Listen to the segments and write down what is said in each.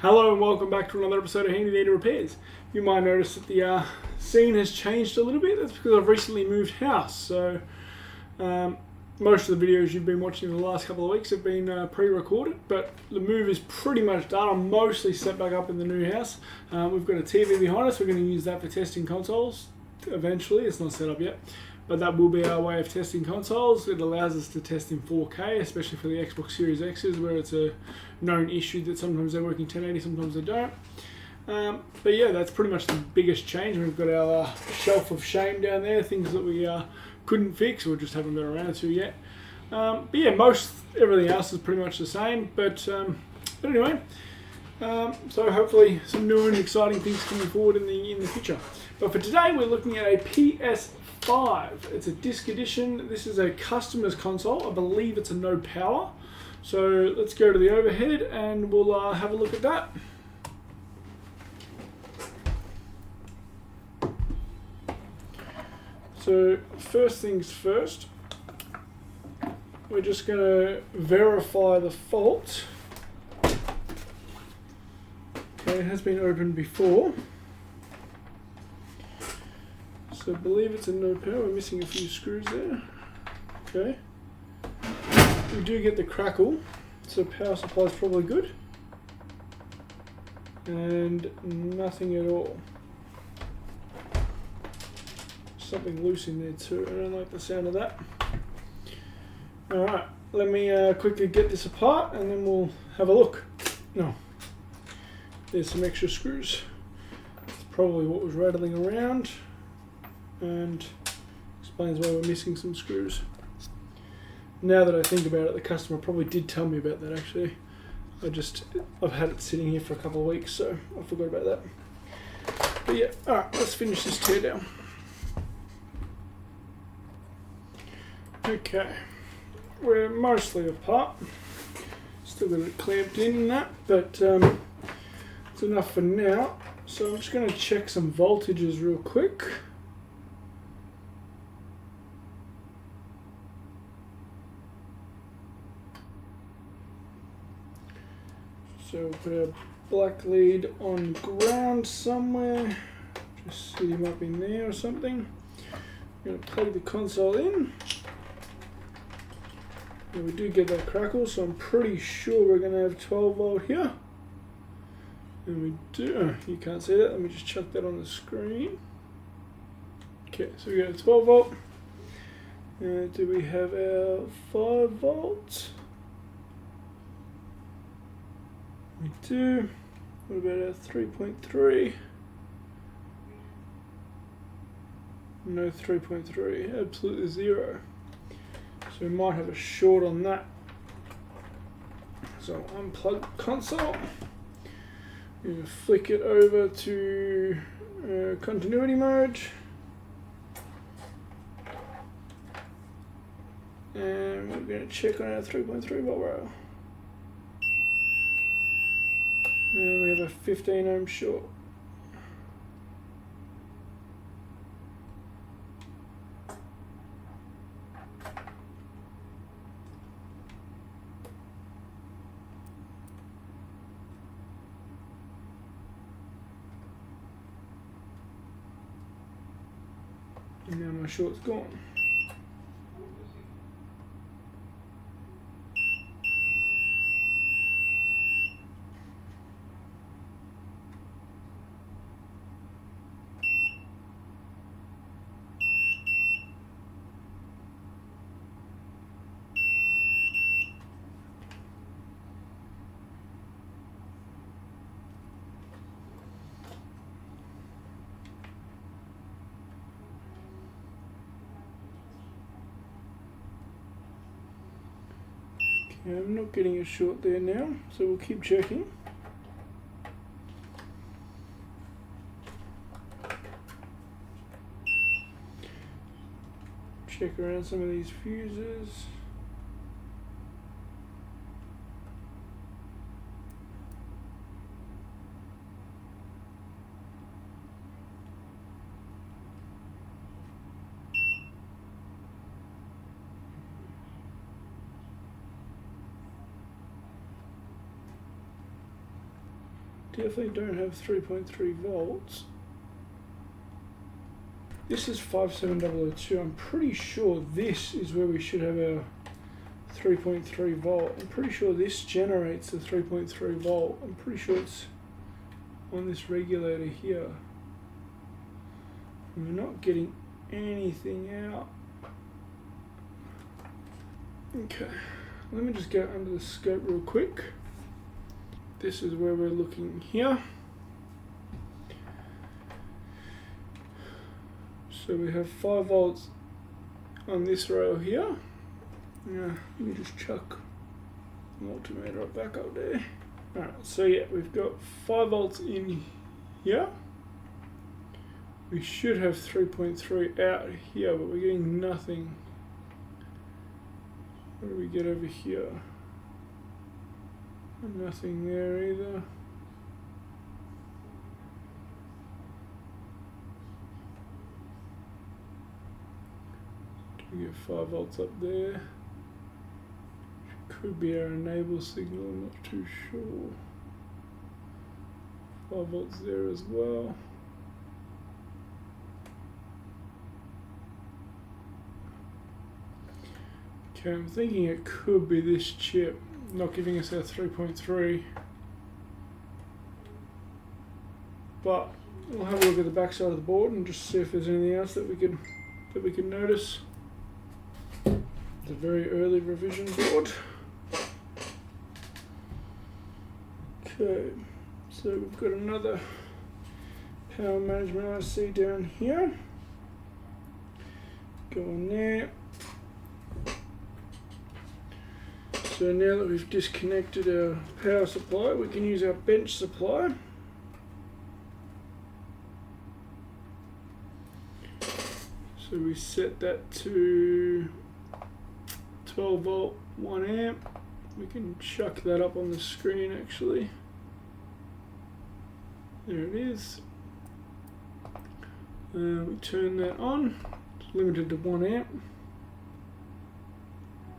Hello and welcome back to another episode of Handy Dandy Repairs. You might notice that the scene has changed a little bit. That's because I've recently moved house. So most of the videos you've been watching in the last couple of weeks have been pre-recorded, but the move is pretty much done. I'm mostly set back up in the new house. We've got a TV behind us. We're going to use that for testing consoles eventually. It's not set up yet, but that will be our way of testing consoles. It allows us to test in 4K, especially for the Xbox Series X's, where it's a known issue that sometimes they're working 1080, sometimes they don't. But yeah, that's pretty much the biggest change. We've got our shelf of shame down there, things that we couldn't fix or just haven't got around to yet. But yeah, everything else is pretty much the same. But anyway, so hopefully some new and exciting things coming forward in the future. But for today, we're looking at a PS5. It's a disc edition. This is a customer's console. I believe it's a no power. So let's go to the overhead and we'll have a look at that. So first things first, we're just going to verify the fault. Okay, it has been opened before. So I believe it's a no power. We're missing a few screws there. Okay. We do get the crackle, so power supply is probably good. And nothing at all. Something loose in there too. I don't like the sound of that. Alright, let me quickly get this apart and then we'll have a look. No. There's some extra screws. That's probably what was rattling around. And explains why we're missing some screws. Now that I think about it, the customer probably did tell me about that actually. I've had it sitting here for a couple of weeks, so I forgot about that. But yeah, alright, let's finish this tear down. Okay, we're mostly apart. Still got it clamped in and that, but it's enough for now. So I'm just going to check some voltages real quick. So we'll put our black lead on ground somewhere. Just see him up in there or something. I'm going to plug the console in. And we do get that crackle, so I'm pretty sure we're going to have 12 volt here. And we do. You can't see that. Let me just chuck that on the screen. Okay, so we got a 12 volt. Do we have our 5 volts? We do. What about our 3.3? No 3.3, absolutely zero. So we might have a short on that. So unplug the console. We're going to flick it over to continuity mode. And we're going to check on our 3.3 volt rail. And we have a 15 ohm short. And now my short's gone. Okay, I'm not getting a short there now, so we'll keep checking. Check around some of these fuses. Definitely don't have 3.3 volts. This is 57002. I'm pretty sure this is where we should have our 3.3 volt. I'm pretty sure this generates the 3.3 volt. I'm pretty sure it's on this regulator here. And we're not getting anything out. Okay, let me just go under the scope real quick. This is where we're looking here. So we have 5 volts on this row here. Now, let me just chuck the multimeter right back up there. Alright, so yeah, we've got 5 volts in here. We should have 3.3 out here, but we're getting nothing. What do we get over here? Nothing there either. We get 5 volts up there. Could be our enable signal, I'm not too sure. 5 volts there as well. Okay, I'm thinking it could be this chip not giving us our 3.3. But we'll have a look at the back side of the board and just see if there's anything else that we can notice. It's a very early revision board. Okay, so we've got another power management IC down here. Go on there. So now that we've disconnected our power supply, we can use our bench supply. So we set that to 12 volt, 1 amp. We can chuck that up on the screen actually. There it is. We turn that on. It's limited to 1 amp.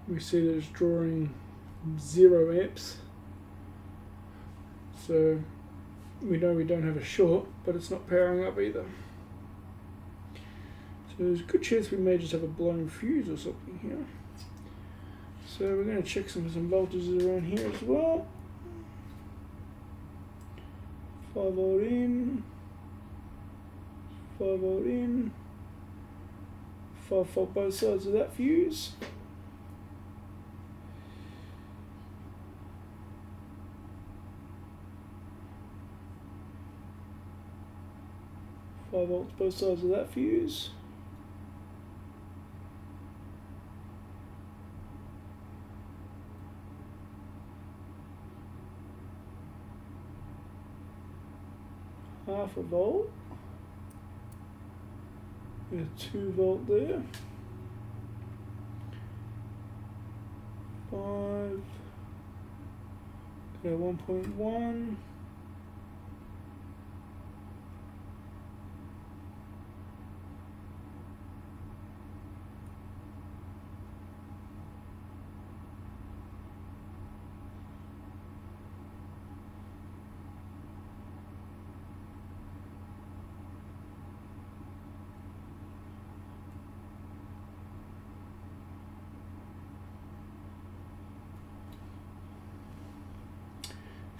We see that it's drawing 0 amps. So we know we don't have a short, but it's not powering up either. So there's a good chance we may just have a blown fuse or something here. So we're going to check some voltages around here as well. 5 volt in, 5 volt in, 5 volt both sides of that fuse. Five volts both sides of that fuse. Half a volt. We have 2 volt there. 5. Okay, 1.1.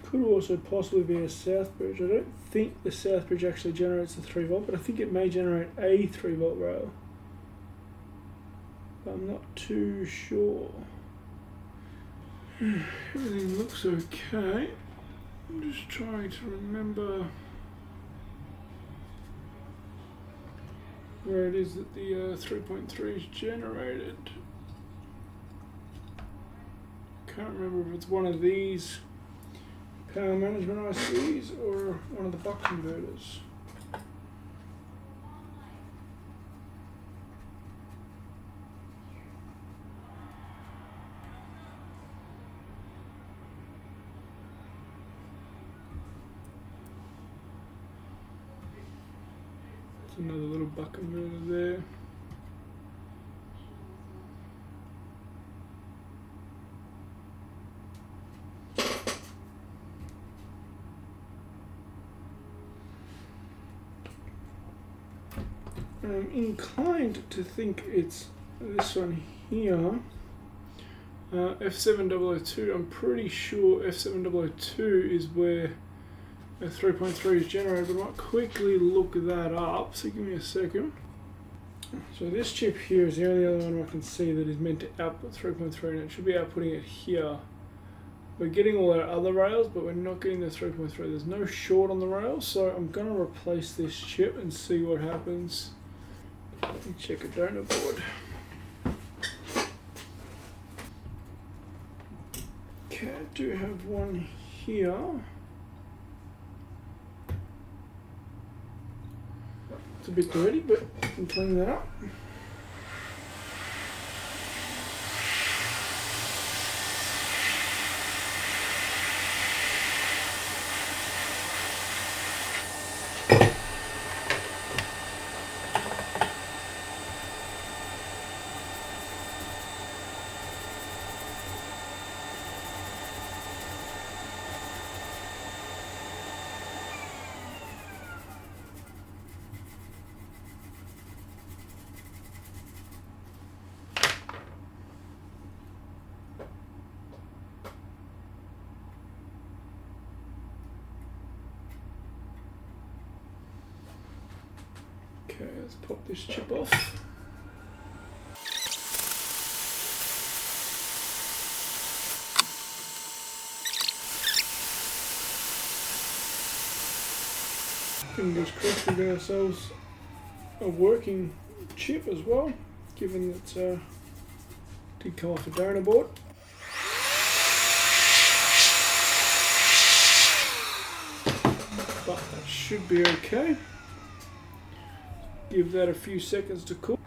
Could also possibly be a south bridge. I don't think the south bridge actually generates the 3 volt, but I think it may generate a 3 volt rail. But I'm not too sure. Everything looks okay. I'm just trying to remember where it is that the 3.3 is generated. Can't remember if it's one of these power management ICs or one of the buck converters. There's another little buck converter there. I'm inclined to think it's this one here. F7002, I'm pretty sure F7002 is where a 3.3 is generated, but I might quickly look that up, so give me a second. So this chip here is the only other one I can see that is meant to output 3.3, and it should be outputting it here. We're getting all our other rails, but we're not getting the 3.3. There's no short on the rails, so I'm going to replace this chip and see what happens. Let me check a donor board. Okay, I do have one here. It's a bit dirty, but I can clean that up. Okay, let's pop this chip off. Fingers crossed we get ourselves a working chip as well, given that it did come off a donor board. But that should be okay. Give that a few seconds to cool.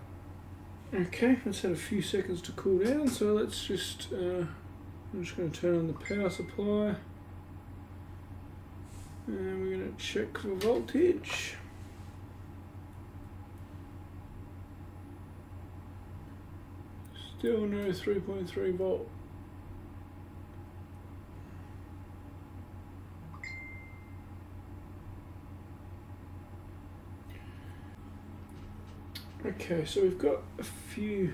Okay, let's have a few seconds to cool down. So let's just, I'm just going to turn on the power supply. And we're going to check for voltage. Still no 3.3 volt. Okay, so we've got a few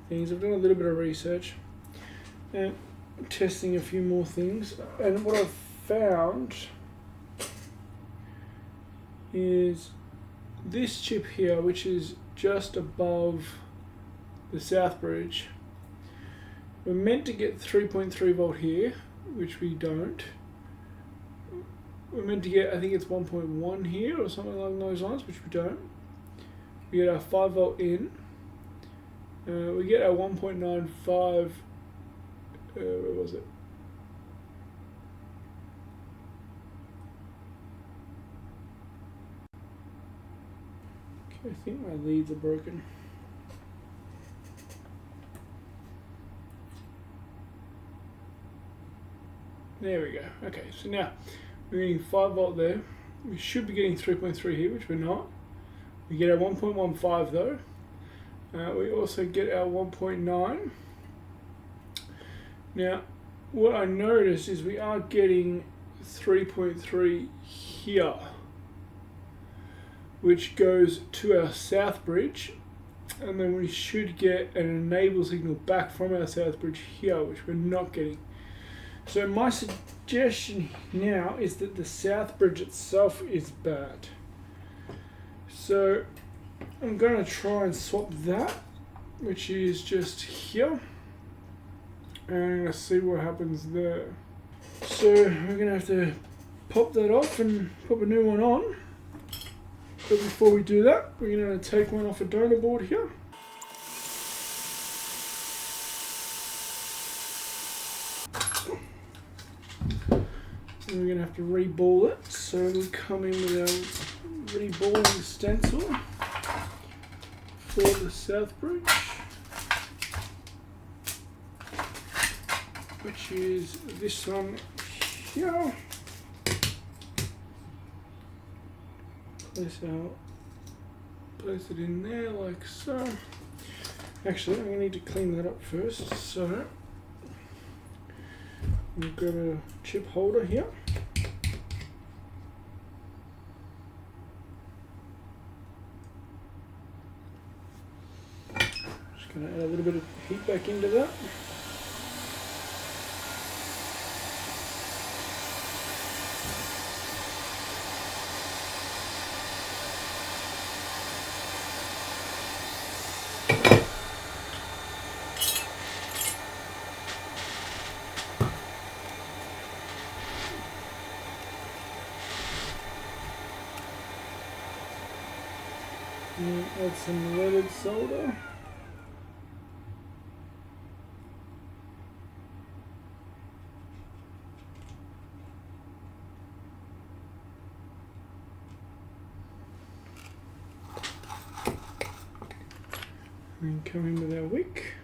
things. I've done a little bit of research and testing a few more things, and what I've found is this chip here, which is just above the south bridge. We're meant to get 3.3 volt here, which we don't. We're meant to get, I think it's 1.1 here or something along those lines, which we don't. We get our 5 volt in. We get our 1.95. Where was it? Okay, I think my leads are broken. There we go. Okay, so now we're getting 5 volt there. We should be getting 3.3 here, which we're not. We get our 1.15 though. We also get our 1.9. Now, what I noticed is we are getting 3.3 here, which goes to our south bridge, and then we should get an enable signal back from our south bridge here, which we're not getting. So my suggestion now is that the south bridge itself is bad. So I'm going to try and swap that, which is just here, and let's see what happens there. So we're going to have to pop that off and pop a new one on. But before we do that, we're going to take one off a donor board here. And we're going to have to re-ball it, so we come in with our re-balling stencil for the south bridge, which is this one here. Place it in there like so. Actually, I'm going to need to clean that up first, so we've got a chip holder here. Just going to add a little bit of heat back into that. And add some leaded solder. And come in with our wick.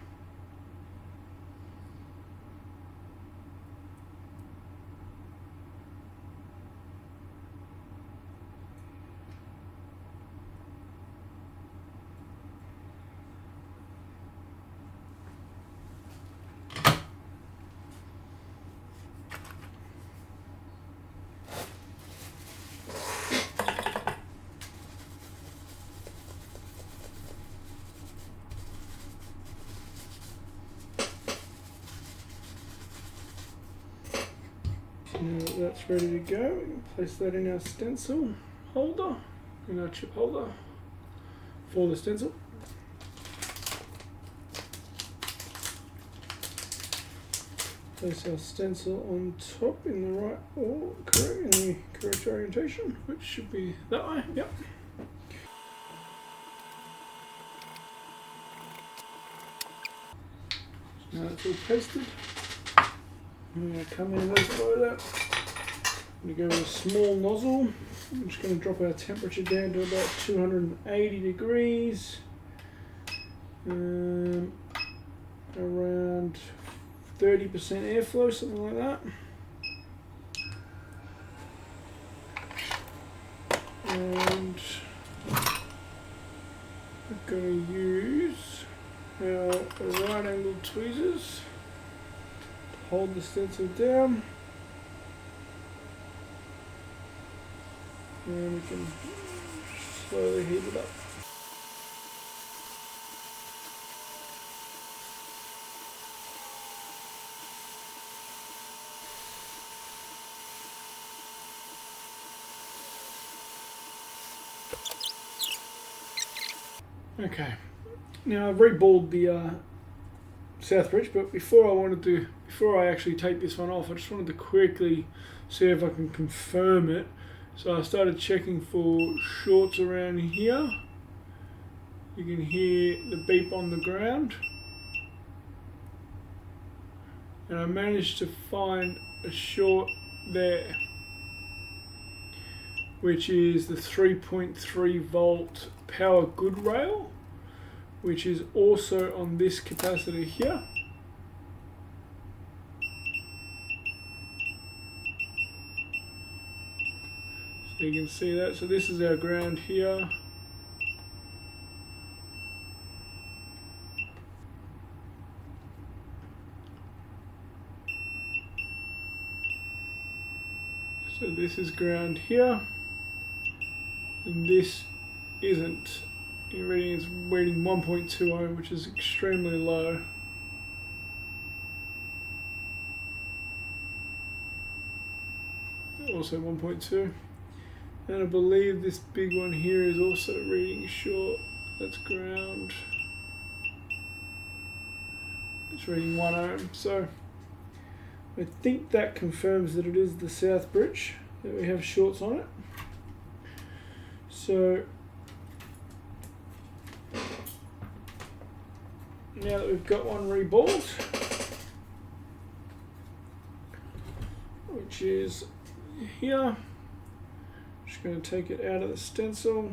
Now that that's ready to go, we can place that in our stencil holder, in our chip holder for the stencil. Place our stencil on top in the right or correct in the correct orientation, which should be that way. Yep. Now it's all pasted. I'm going to come in and follow that. I'm going to go with a small nozzle. I'm just going to drop our temperature down to about 280 degrees. Around 30% airflow, something like that. And I'm going to use our right angle tweezers. Hold the stencil down, and we can slowly heat it up. Okay, now I've reballed the South Bridge, but before I actually take this one off, I just wanted to quickly see if I can confirm it. So I started checking for shorts around here. You can hear the beep on the ground. And I managed to find a short there, which is the 3.3 volt power good rail, which is also on this capacitor here. So you can see that. So this is our ground here. So this is ground here, and this isn't. Your reading is reading 1.2 ohm, which is extremely low. Also 1.2. And I believe this big one here is also reading short. That's ground. It's reading 1 ohm. So I think that confirms that it is the South Bridge, that we have shorts on it. So now that we've got one reballed, which is here, just going to take it out of the stencil.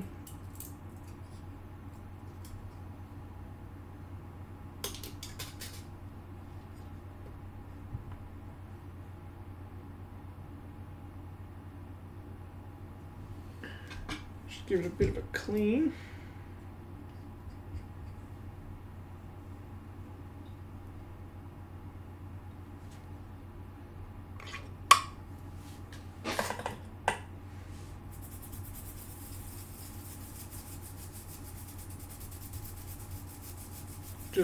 Just give it a bit of a clean.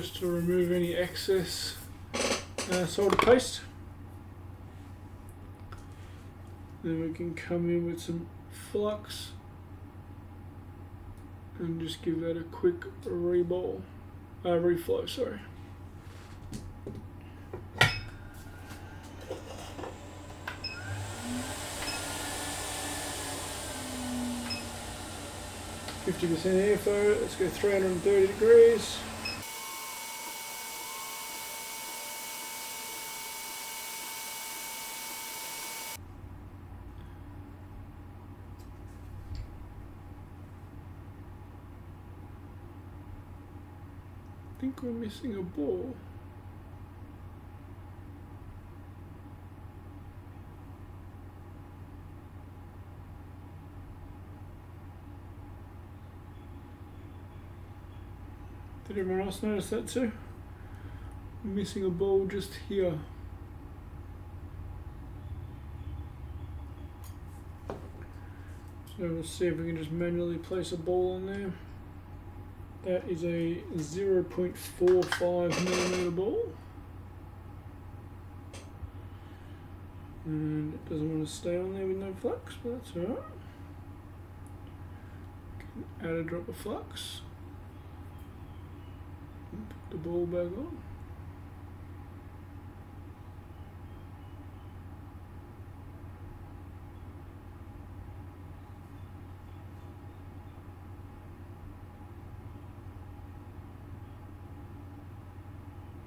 just to remove any excess solder paste. Then we can come in with some flux and just give that a quick reflow, sorry. %, airflow, let's go 330 degrees. I think we're missing a ball. Did everyone else notice that too? I'm missing a ball just here. So we'll see if we can just manually place a ball on there. That is a 0.45 millimeter ball. And it doesn't want to stay on there with no flux, but that's alright. Add a drop of flux. And put the ball back on.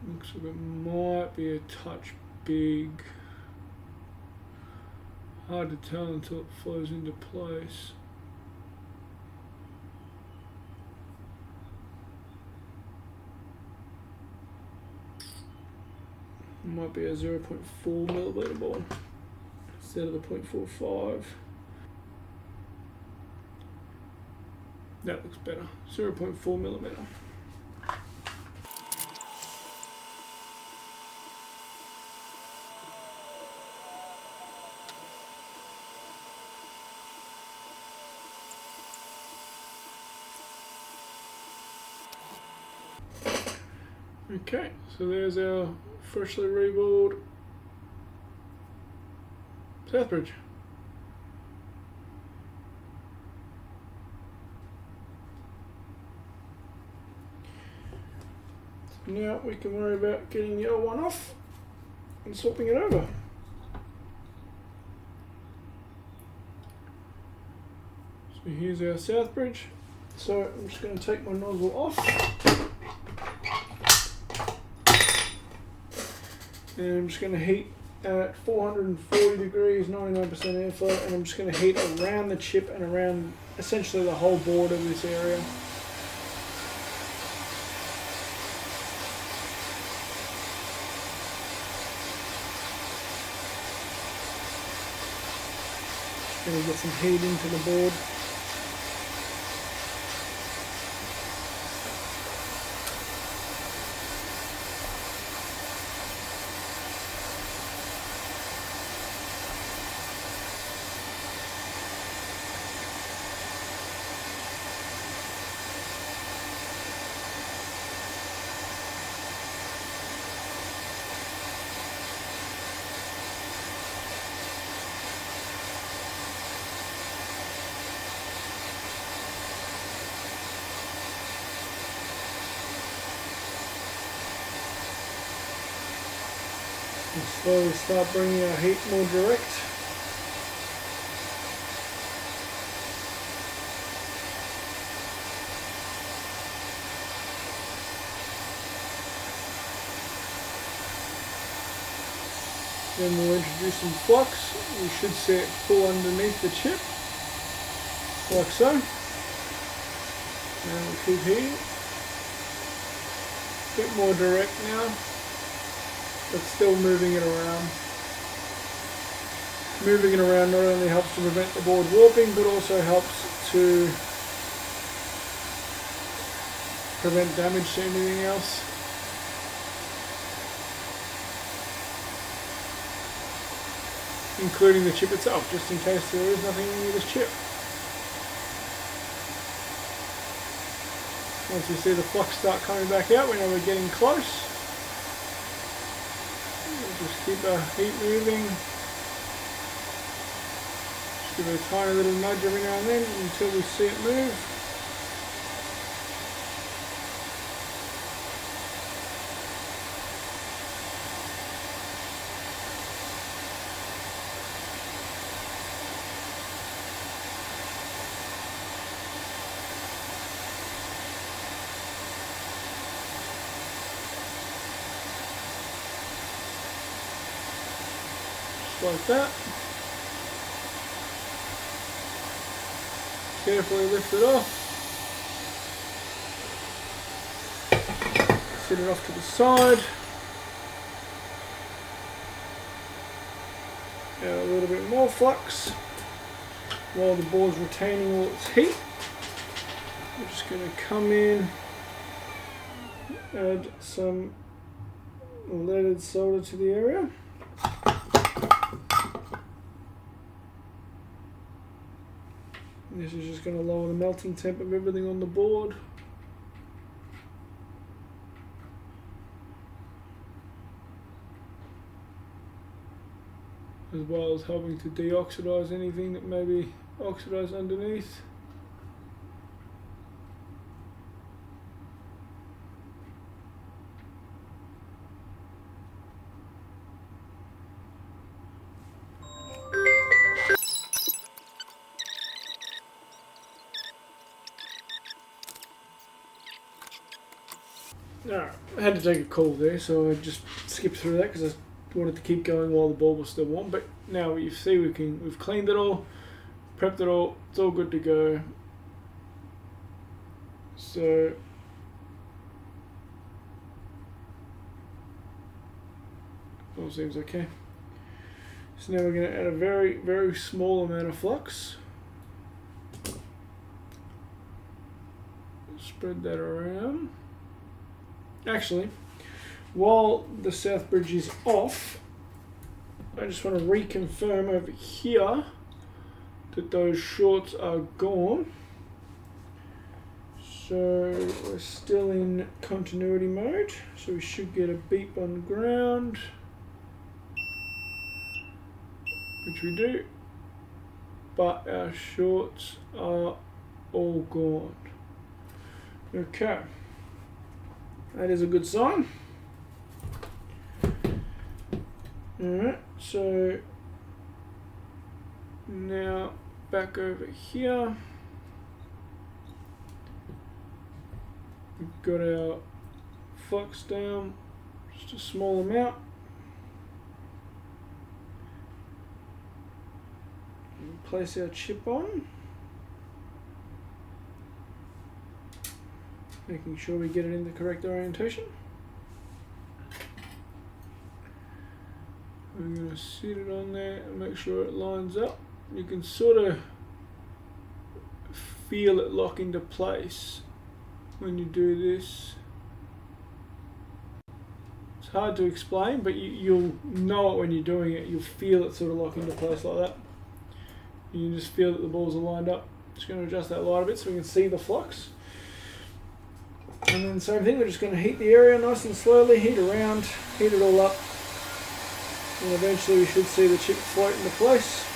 Looks like it might be a touch big. Hard to tell until it flows into place. Might be a 0.4 millimeter ball instead of the 0.45. That looks better. 0.4 millimeter. Okay, so there's our freshly reballed Southbridge. So now we can worry about getting the old one off and swapping it over. So here's our Southbridge. So I'm just going to take my nozzle off. And I'm just going to heat at 440 degrees, 99% airflow, and I'm just going to heat around the chip and around essentially the whole board of this area. Just going to get some heat into the board. And slowly start bringing our heat more direct. Then we'll introduce some flux. We should see it pull underneath the chip, like so. And we'll keep heating. A bit more direct now, but still moving it around. Moving it around not only helps to prevent the board warping, but also helps to prevent damage to anything else. Including the chip itself, just in case there is nothing in this chip. Once we see the flux start coming back out, we know we're getting close. We'll just keep our heat moving. Just give it a tiny little nudge every now and then until we see it move. Like that. Carefully lift it off. Set it off to the side. Add a little bit more flux while the board's retaining all its heat. I'm just going to come in, add some leaded solder to the area. This is just going to lower the melting temp of everything on the board. As well as helping to deoxidize anything that may be oxidized underneath. Alright, I had to take a call there, so I just skipped through that because I wanted to keep going while the board was still warm. But now you see we've cleaned it all, prepped it all, it's all good to go. So all seems okay. So now we're going to add a very, very small amount of flux. Spread that around. Actually, while the south bridge is off, I just want to reconfirm over here that those shorts are gone. So we're still in continuity mode, so we should get a beep on ground, which we do, but our shorts are all gone. Okay. That is a good sign. Alright, so now back over here. We've got our flux down, just a small amount. Place our chip on. Making sure we get it in the correct orientation. I'm going to sit it on there and make sure it lines up. You can sort of feel it lock into place when you do this. It's hard to explain, but you'll know it when you're doing it. You'll feel it sort of lock into place like that. You can just feel that the balls are lined up. Just going to adjust that light a bit so we can see the flux. And then same thing, we're just going to heat the area nice and slowly, heat around, heat it all up, and eventually we should see the chip float into place.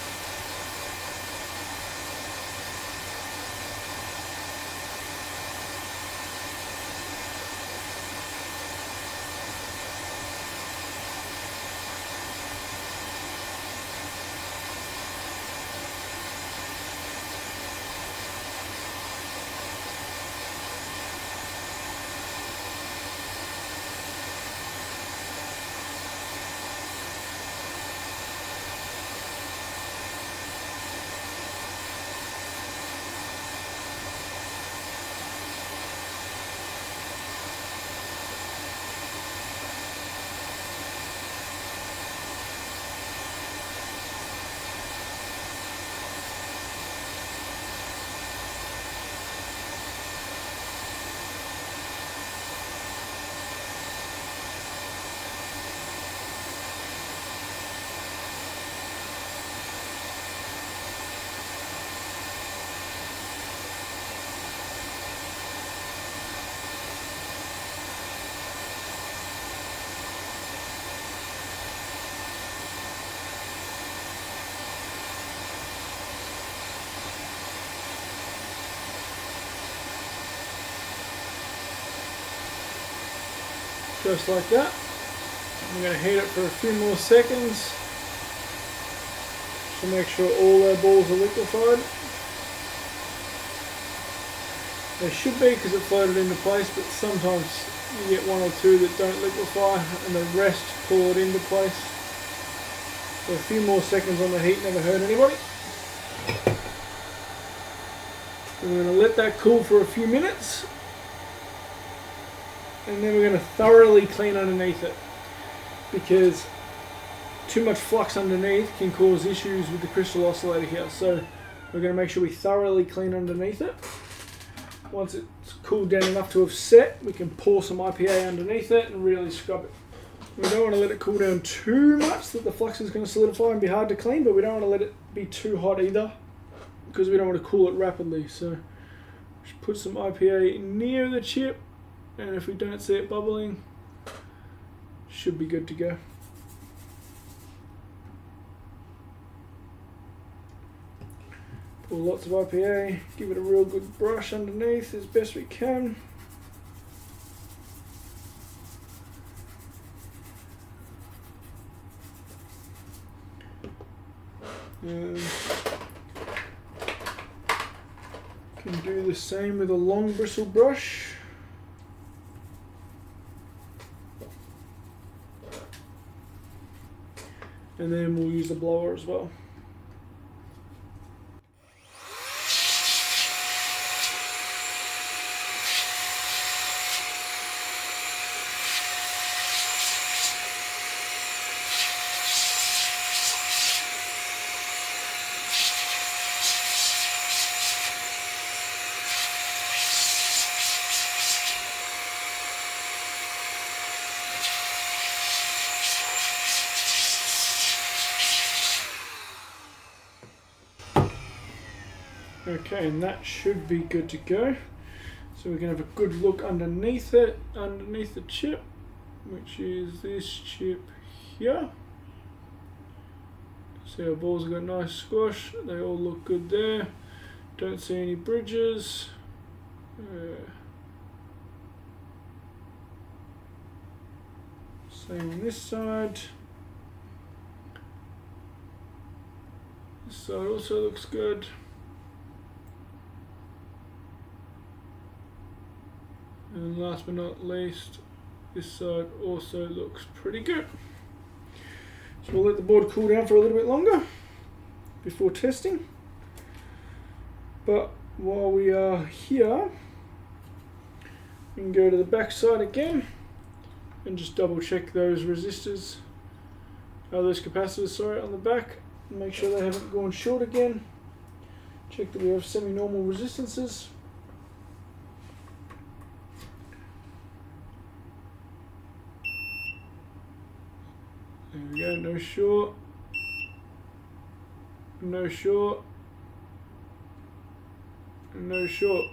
just like that. I'm going to heat it for a few more seconds to make sure all our balls are liquefied. They should be because it floated into place, but sometimes you get one or two that don't liquefy and the rest pull it into place. So a few more seconds on the heat never hurt anybody. We're going to let that cool for a few minutes, and then we're going to thoroughly clean underneath it, because too much flux underneath can cause issues with the crystal oscillator here. So we're going to make sure we thoroughly clean underneath it. Once it's cooled down enough to have set, we can pour some IPA underneath it and really scrub it. We don't want to let it cool down too much that the flux is going to solidify and be hard to clean, but we don't want to let it be too hot either, because we don't want to cool it rapidly. So just put some IPA near the chip, and if we don't see it bubbling, should be good to go. Pour lots of IPA, give it a real good brush underneath as best we can. Can do the same with a long bristle brush. And then we'll use the blower as well. Okay, and that should be good to go. So we can have a good look underneath it, underneath the chip, which is this chip here. See our balls have got nice squash, they all look good there. Don't see any bridges. Same on this side. This side also looks good. And last but not least, this side also looks pretty good. So we'll let the board cool down for a little bit longer before testing. But while we are here, we can go to the back side again and just double check those resistors, those capacitors, sorry, on the back, and make sure they haven't gone short again. Check that we have semi-normal resistances. There we go, no short, no short, no short.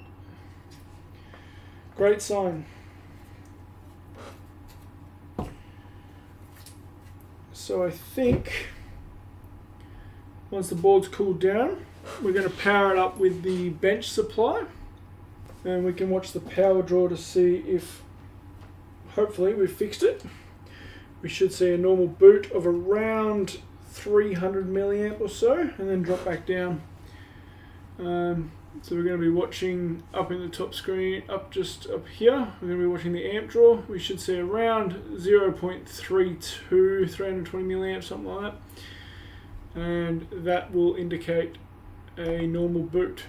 Great sign. So I think once the board's cooled down, we're going to power it up with the bench supply, and we can watch the power draw to see if hopefully we've fixed it. We should see a normal boot of around 300 milliamp or so, and then drop back down. So we're going to be watching up in the top screen, just up here, we're going to be watching the amp draw. We should see around 0.32, 320 milliamps, something like that. And that will indicate a normal boot.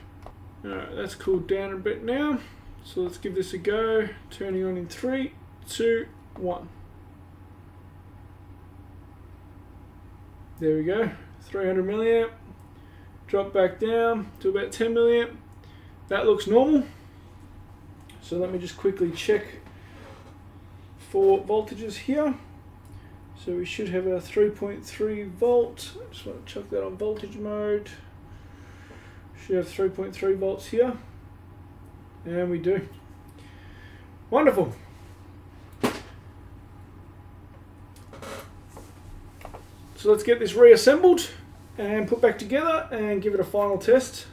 Alright, that's cooled down a bit now. So let's give this a go. Turning on in 3, 2, 1. There we go, 300 milliamp. Drop back down to about 10 milliamp. That looks normal. So let me just quickly check for voltages here. So we should have our 3.3 volt. I just want to chuck that on voltage mode. Should have 3.3 volts here. And we do. Wonderful. So let's get this reassembled and put back together and give it a final test.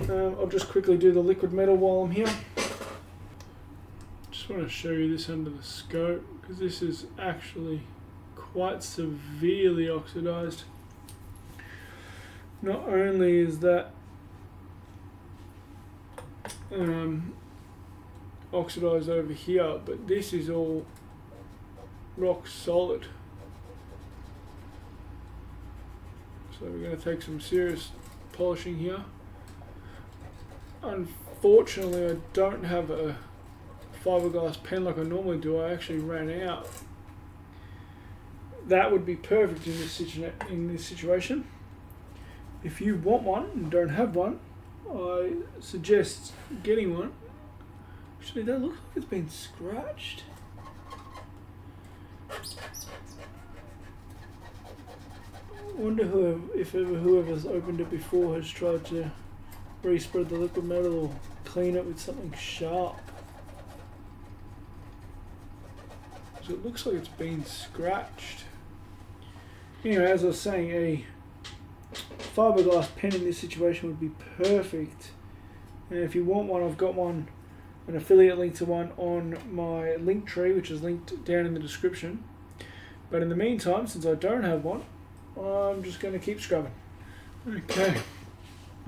I'll just quickly do the liquid metal while I'm here. Just just want to show you this under the scope because this is actually quite severely oxidized. Not only is that oxidized over here, but this is all rock solid. So we're going to take some serious polishing here. Unfortunately, I don't have a fiberglass pen like I normally do. I actually ran out. That would be perfect in this situation. If you want one and don't have one, I suggest getting one. Actually, that looks like it's been scratched. I wonder if whoever's opened it before has tried to re-spread the liquid metal or clean it with something sharp. So it looks like it's been scratched. Anyway, as I was saying, a fiberglass pen in this situation would be perfect. And if you want one, I've got one, an affiliate link to one on my link tree, which is linked down in the description. But in the meantime, since I don't have one, I'm just going to keep scrubbing. Okay.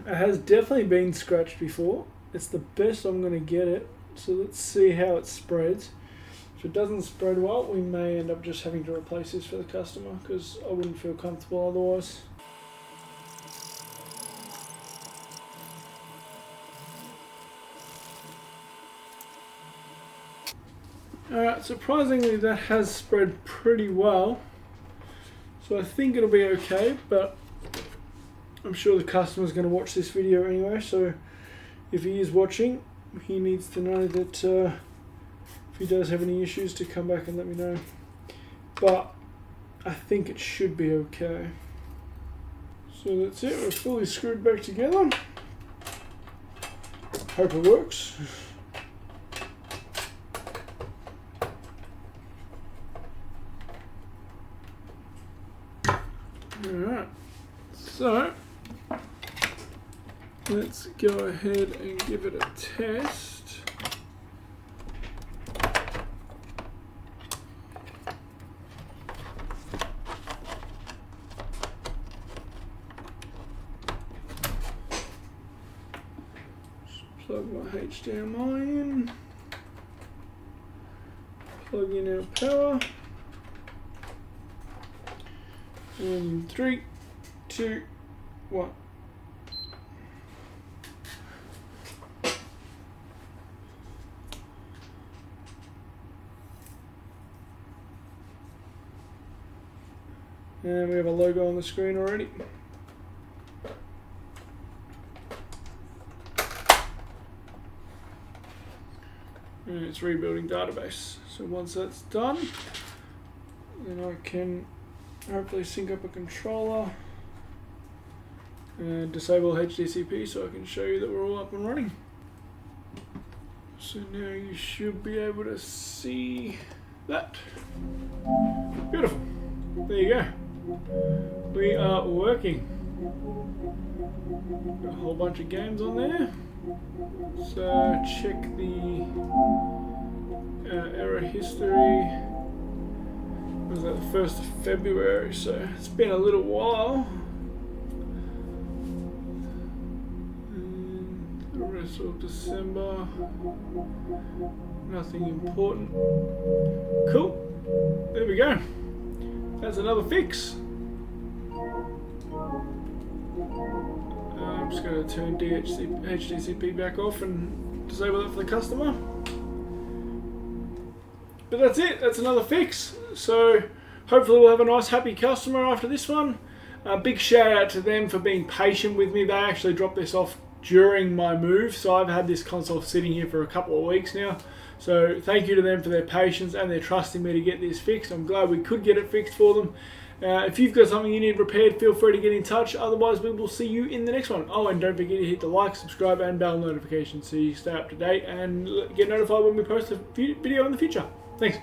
It has definitely been scratched before. It's the best I'm going to get it. So let's see how it spreads. If it doesn't spread well, we may end up just having to replace this for the customer because I wouldn't feel comfortable otherwise. Alright, surprisingly that has spread pretty well. So I think it'll be okay, but I'm sure the customer's going to watch this video anyway, so if he is watching, he needs to know that if he does have any issues to come back and let me know. But I think it should be okay. So that's it, we're fully screwed back together. Hope it works. Alright, so let's go ahead and give it a test. Just plug my HDMI in, plug in our power. And 3, 2, 1. And we have a logo on the screen already. And it's rebuilding database. So once that's done, then I can hopefully sync up a controller and disable HDCP so I can show you that we're all up and running. So now you should be able to see that. Beautiful. There you go. We are working. Got a whole bunch of games on there. So check the error history. Was that the 1st of February, so it's been a little while. And the rest of December, nothing important. Cool, there we go. That's another fix. I'm just going to turn HDCP back off and disable it for the customer. But that's it, that's another fix. So hopefully we'll have a nice happy customer after this one. Big shout out to them for being patient with me. They actually dropped this off during my move, so I've had this console sitting here for a couple of weeks now. So thank you to them for their patience and their trust in me to get this fixed. I'm glad we could get it fixed for them. If you've got something you need repaired, feel free to get in touch. Otherwise, we will see you in the next one. Oh, and don't forget to hit the like, subscribe, and bell notification so you stay up to date and get notified when we post a video in the future. Thanks.